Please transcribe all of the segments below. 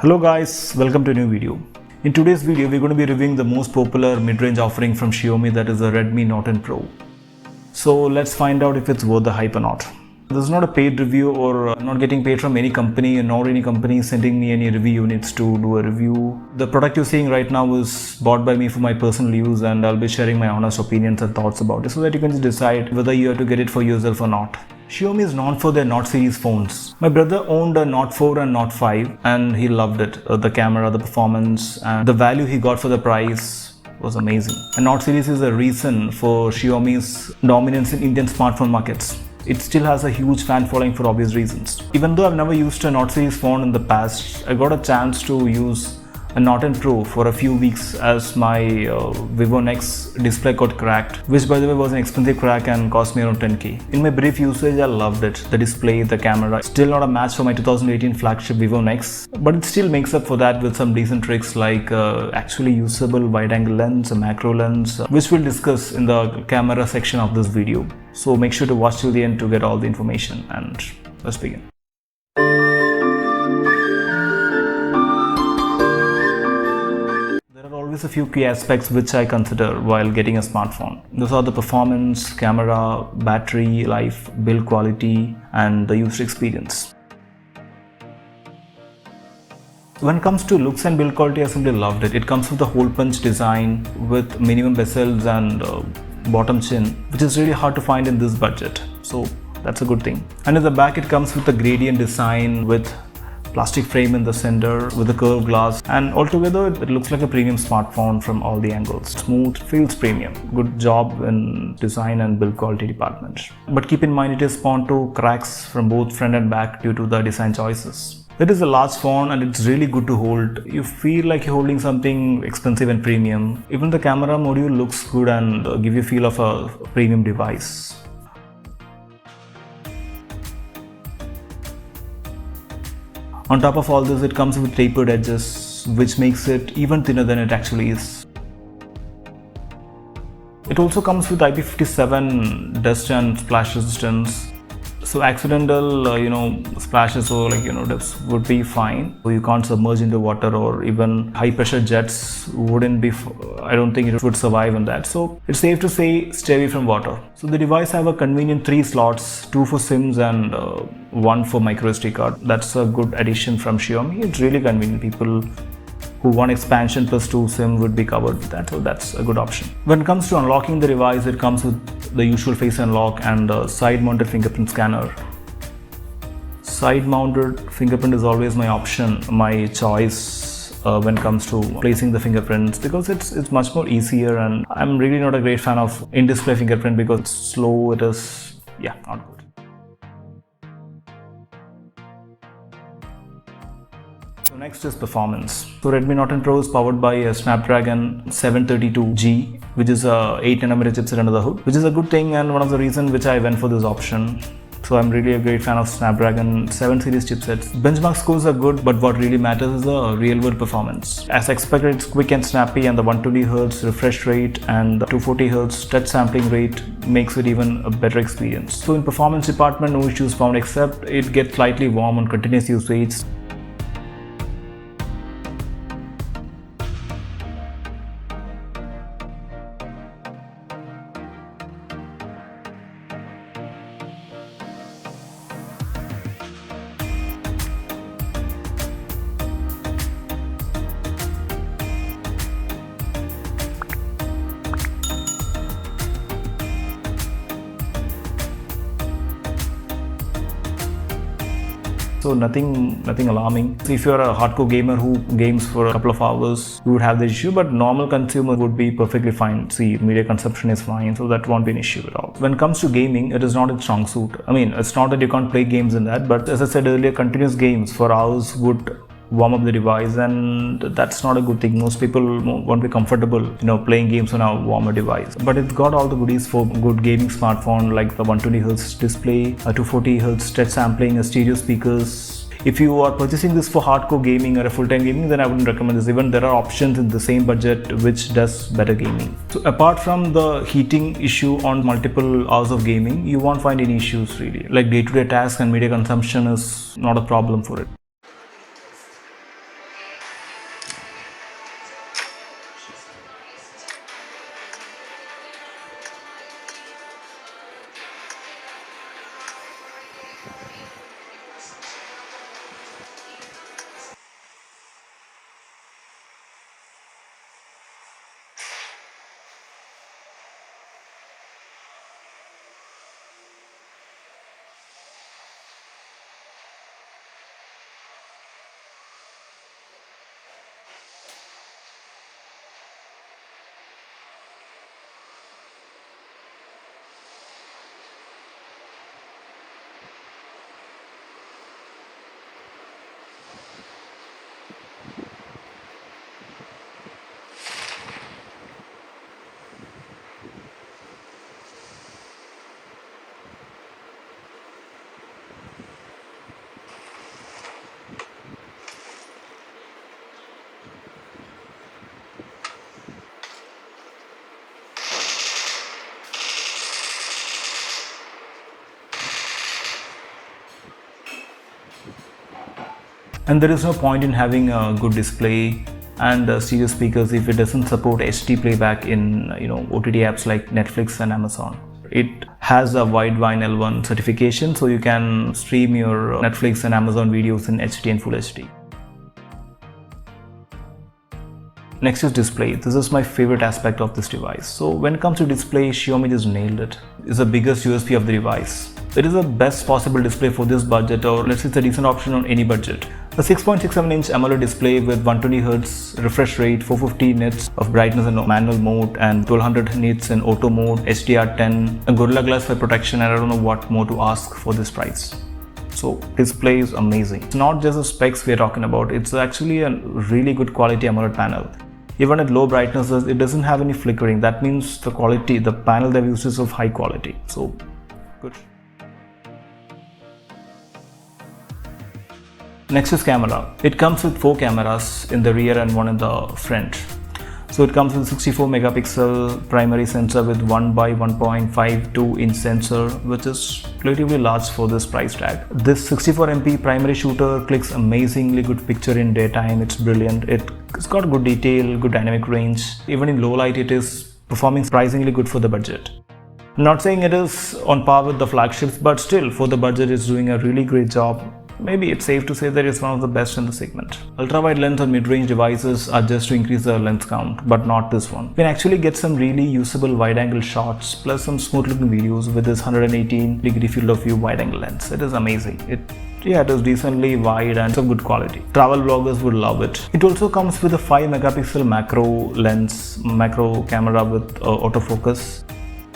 Hello guys, welcome to a new video. In today's video, we're going to be reviewing the most popular mid-range offering from Xiaomi, that is the Redmi Note 10 Pro. So let's find out if it's worth the hype or not. This is not a paid review or not getting paid from any company, and nor any company sending me any review units to do a review. The product you're seeing right now is bought by me for my personal use, and I'll be sharing my honest opinions and thoughts about it so that you can just decide whether you have to get it for yourself or not. Xiaomi is known for their Note series phones. My brother owned a Note 4 and Note 5 and he loved it. The camera, the performance and the value he got for the price was amazing. And Note series is a reason for Xiaomi's dominance in Indian smartphone markets. It still has a huge fan following for obvious reasons. Even though I've never used a Note series phone in the past, I got a chance to use a Note 10 Pro for a few weeks as my Vivo Nex display got cracked, which by the way was an expensive crack and cost me around 10k. In my brief usage, I loved it. The display, the camera, still not a match for my 2018 flagship Vivo Nex, but it still makes up for that with some decent tricks like actually usable wide-angle lens, a macro lens, which we'll discuss in the camera section of this video. So make sure to watch till the end to get all the information, and let's begin. Always a few key aspects which I consider while getting a smartphone. Those are the performance, camera, battery life, build quality, and the user experience. When it comes to looks and build quality, I simply loved it. It comes with a hole punch design with minimum bezels and bottom chin, which is really hard to find in this budget. So that's a good thing. And in the back, it comes with a gradient design with plastic frame in the center with a curved glass, and altogether it looks like a premium smartphone from all the angles. Smooth, feels premium. Good job in design and build quality department. But keep in mind, it is prone to cracks from both front and back due to the design choices. It is a large phone and it's really good to hold. You feel like you're holding something expensive and premium. Even the camera module looks good and give you a feel of a premium device. On top of all this, it comes with tapered edges, which makes it even thinner than it actually is. It also comes with IP57 dust and splash resistance. So accidental, splashes or dust would be fine. So you can't submerge into water, or even high pressure jets wouldn't be, I don't think it would survive on that. So it's safe to say stay away from water. So the device have a convenient 3 slots, 2 for SIMs and 1 for micro SD card. That's a good addition from Xiaomi. It's really convenient. People who want expansion plus 2 SIM would be covered with that, so that's a good option. When it comes to unlocking the device, it comes with the usual face unlock and a side-mounted fingerprint scanner. Side-mounted fingerprint is always my option, my choice when it comes to placing the fingerprints, because it's much more easier, and I'm really not a great fan of in-display fingerprint because it's slow, it is, not good. So next is performance. So Redmi Note 10 Pro is powered by a Snapdragon 732G, which is a 8nm chipset under the hood, which is a good thing and one of the reasons which I went for this option. So I'm really a great fan of Snapdragon 7 series chipsets. Benchmark scores are good, but what really matters is the real-world performance. As expected, it's quick and snappy, and the 120Hz refresh rate and the 240Hz touch sampling rate makes it even a better experience. So in performance department, no issues found, except it gets slightly warm on continuous usage. So nothing alarming. So if you're a hardcore gamer who games for a couple of hours, you would have the issue, but normal consumer would be perfectly fine. See, media consumption is fine, so that won't be an issue at all. When it comes to gaming, it is not a strong suit. I mean, it's not that you can't play games in that, but as I said earlier, continuous games for hours would warm up the device, and that's not a good thing. Most people won't be comfortable, playing games on a warmer device. But it's got all the goodies for good gaming smartphone, like the 120Hz display, a 240Hz touch sampling, a stereo speakers. If you are purchasing this for hardcore gaming or a full-time gaming, then I wouldn't recommend this. Even there are options in the same budget which does better gaming. So apart from the heating issue on multiple hours of gaming, you won't find any issues really. Like day-to-day tasks and media consumption is not a problem for it. And there is no point in having a good display and stereo speakers if it doesn't support HD playback in OTT apps like Netflix and Amazon. It has a Widevine L1 certification, so you can stream your Netflix and Amazon videos in HD and Full HD. Next is display. This is my favorite aspect of this device. So when it comes to display, Xiaomi just nailed it. It's the biggest USP of the device. It is the best possible display for this budget, or let's say it's a decent option on any budget. A 6.67-inch AMOLED display with 120Hz refresh rate, 450 nits of brightness in manual mode and 1200 nits in auto mode, HDR10, a Gorilla Glass 5 protection, and I don't know what more to ask for this price. So display is amazing. It's not just the specs we're talking about, it's actually a really good quality AMOLED panel. Even at low brightnesses, it doesn't have any flickering. That means the quality, the panel they've used is of high quality. So good. Next is camera. It comes with 4 cameras in the rear and 1 in the front. So it comes with 64 megapixel primary sensor with 1 by 1.52 inch sensor, which is relatively large for this price tag. This 64 MP primary shooter clicks amazingly good picture in daytime. It's brilliant. It's got good detail, good dynamic range. Even in low light, it is performing surprisingly good for the budget. I'm not saying it is on par with the flagships, but still for the budget, it's doing a really great job. Maybe it's safe to say that it's one of the best in the segment. Ultra-wide lens on mid-range devices are just to increase the lens count, but not this one. You can actually get some really usable wide-angle shots plus some smooth-looking videos with this 118-degree field of view wide-angle lens. It is amazing. It is decently wide and of good quality. Travel bloggers would love it. It also comes with a 5 megapixel macro camera with autofocus,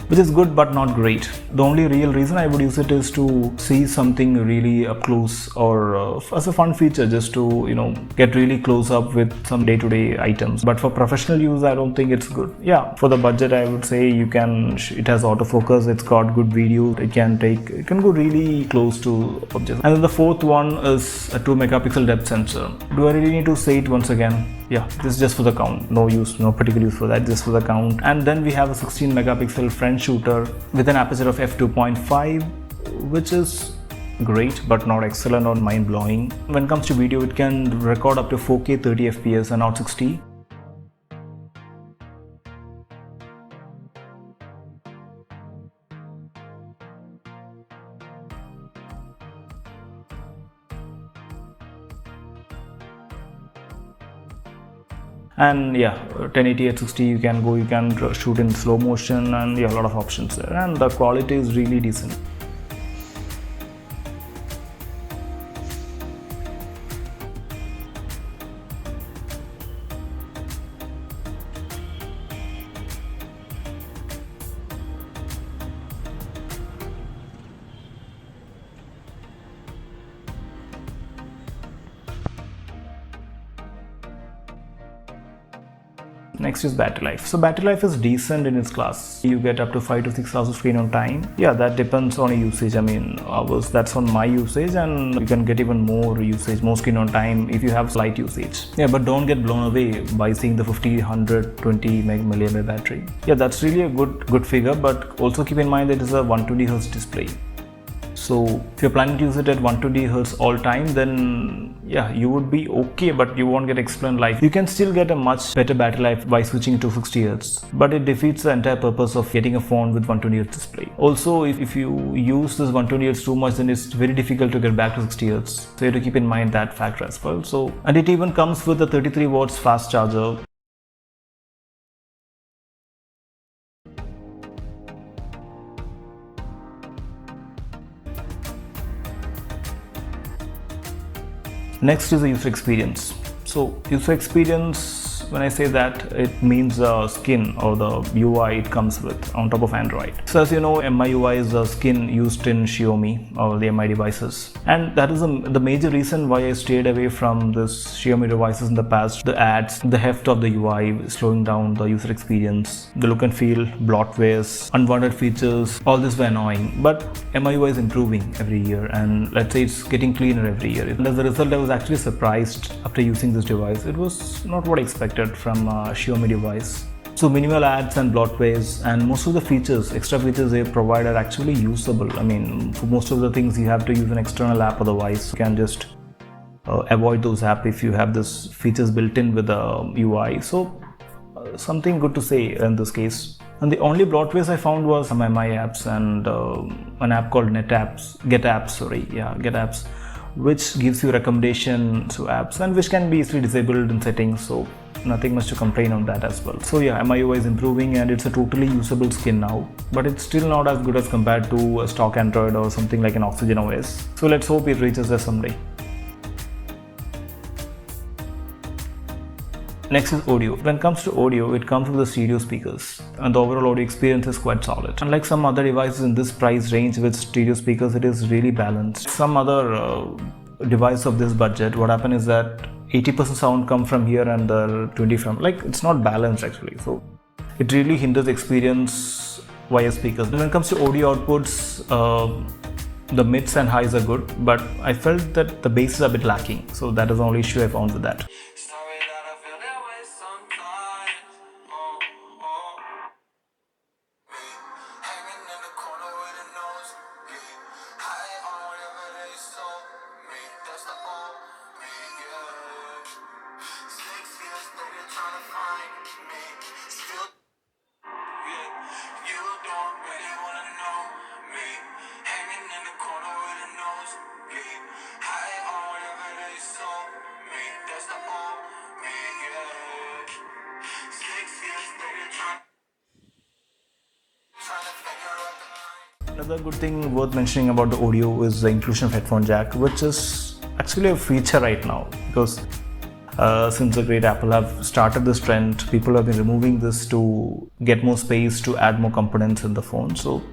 which is good but not great. The only real reason I would use it is to see something really up close, or as a fun feature, just to get really close up with some day-to-day items. But for professional use, I don't think it's good. Yeah, for the budget, I would say it has autofocus, it's got good video, it can go really close to objects. And then the fourth one is a 2 megapixel depth sensor. Do I really need to say it once again? Yeah, this is just for the count. No particular use for that, just for the count. And then we have a 16 megapixel front shooter with an aperture of f2.5, which is great but not excellent or mind-blowing. When it comes to video, it can record up to 4K 30 FPS and not 60. And yeah, 1080 at 60 you can shoot in slow motion, and a lot of options there, and the quality is really decent. Next is battery life. So battery life is decent in its class. You get up to 5 to 6 hours of screen on time. Yeah, that depends on usage. I mean, hours, that's on my usage, and you can get even more usage, more screen on time if you have slight usage. Yeah, but don't get blown away by seeing the 50, 120 mAh battery. Yeah, that's really a good figure, but also keep in mind that it is a 120Hz display. So if you're planning to use it at 120Hz all time, then yeah, you would be okay, but you won't get excellent life. You can still get a much better battery life by switching to 60Hz, but it defeats the entire purpose of getting a phone with 120Hz display. Also, if you use this 120Hz too much, then it's very difficult to get back to 60Hz. So you have to keep in mind that factor as well. And it even comes with a 33 watts fast charger. Next is the user experience. So user experience, when I say that, it means the skin or the UI it comes with on top of Android. So as you know, MIUI is the skin used in Xiaomi or the Mi devices, and that is the major reason why I stayed away from this Xiaomi devices in the past. The ads, the heft of the UI, slowing down the user experience, the look and feel, bloatwares, unwanted features, all this were annoying. But MIUI is improving every year, and let's say it's getting cleaner every year. And as a result, I was actually surprised after using this device. It was not what I expected from a Xiaomi device. So minimal ads and bloatwares, and most of the features, extra features they provide are actually usable. I mean, for most of the things you have to use an external app, otherwise you can just avoid those apps if you have this features built in with the UI. So something good to say in this case. And the only bloatwares I found was my apps and an app called Get Apps, which gives you recommendations to apps and which can be easily disabled in settings. So nothing much to complain on that as well. So yeah, MIUI is improving and it's a totally usable skin now, but it's still not as good as compared to a stock Android or something like an Oxygen OS. So let's hope it reaches there someday. Next is audio. When it comes to audio, it comes with the stereo speakers and the overall audio experience is quite solid. Unlike some other devices in this price range with stereo speakers, it is really balanced. Some other device of this budget, what happened is that 80% sound come from here and the 20 from, like, it's not balanced actually. So it really hinders experience via speakers. When it comes to audio outputs, the mids and highs are good, but I felt that the bass is a bit lacking. So that is the only issue I found with that. Another good thing worth mentioning about the audio is the inclusion of headphone jack, which is actually a feature right now because since the great Apple have started this trend, people have been removing this to get more space to add more components in the phone. So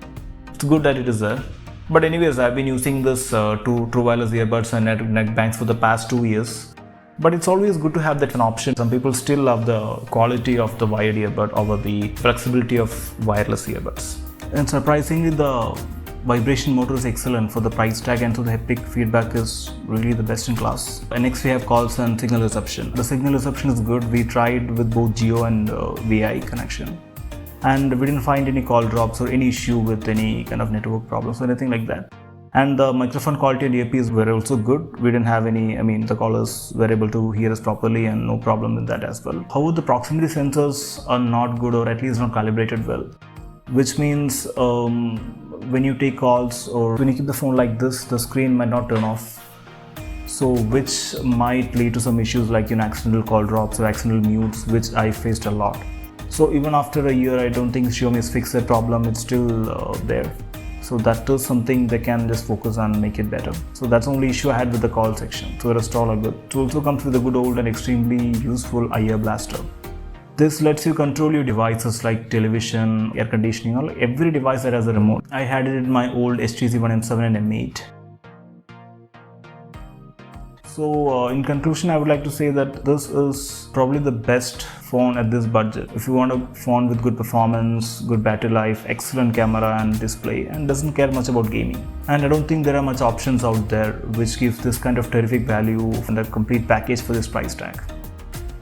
it's good that it is there. But anyways, I've been using this true wireless earbuds and neck bands for the past 2 years. But it's always good to have that an option. Some people still love the quality of the wired earbud over the flexibility of wireless earbuds. And surprisingly, the vibration motor is excellent for the price tag, and so the haptic feedback is really the best in class. And next we have calls and signal reception. The signal reception is good. We tried with both Geo and VI connection, and we didn't find any call drops or any issue with any kind of network problems or anything like that. And the microphone quality and earpiece were also good. We didn't have any, the callers were able to hear us properly and no problem with that as well. However, the proximity sensors are not good, or at least not calibrated well. Which means when you take calls or when you keep the phone like this, the screen might not turn off. So which might lead to some issues like accidental call drops or accidental mutes, which I faced a lot. So even after a year, I don't think Xiaomi has fixed that problem. It's still there. So that is something they can just focus on and make it better. So that's the only issue I had with the call section. So the rest all are good. It also comes with a good old and extremely useful IR blaster. This lets you control your devices like television, air conditioning, or every device that has a remote. I had it in my old HTC One M7 and M8. So in conclusion, I would like to say that this is probably the best phone at this budget. If you want a phone with good performance, good battery life, excellent camera and display, and doesn't care much about gaming. And I don't think there are much options out there which gives this kind of terrific value and a complete package for this price tag.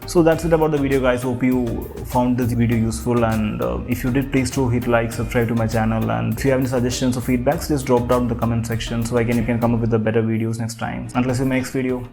So that's it about the video, guys. Hope you found this video useful, and if you did, please do hit like, subscribe to my channel, and if you have any suggestions or feedbacks, just drop down in the comment section so you can come up with the better videos next time. Until I see my next video,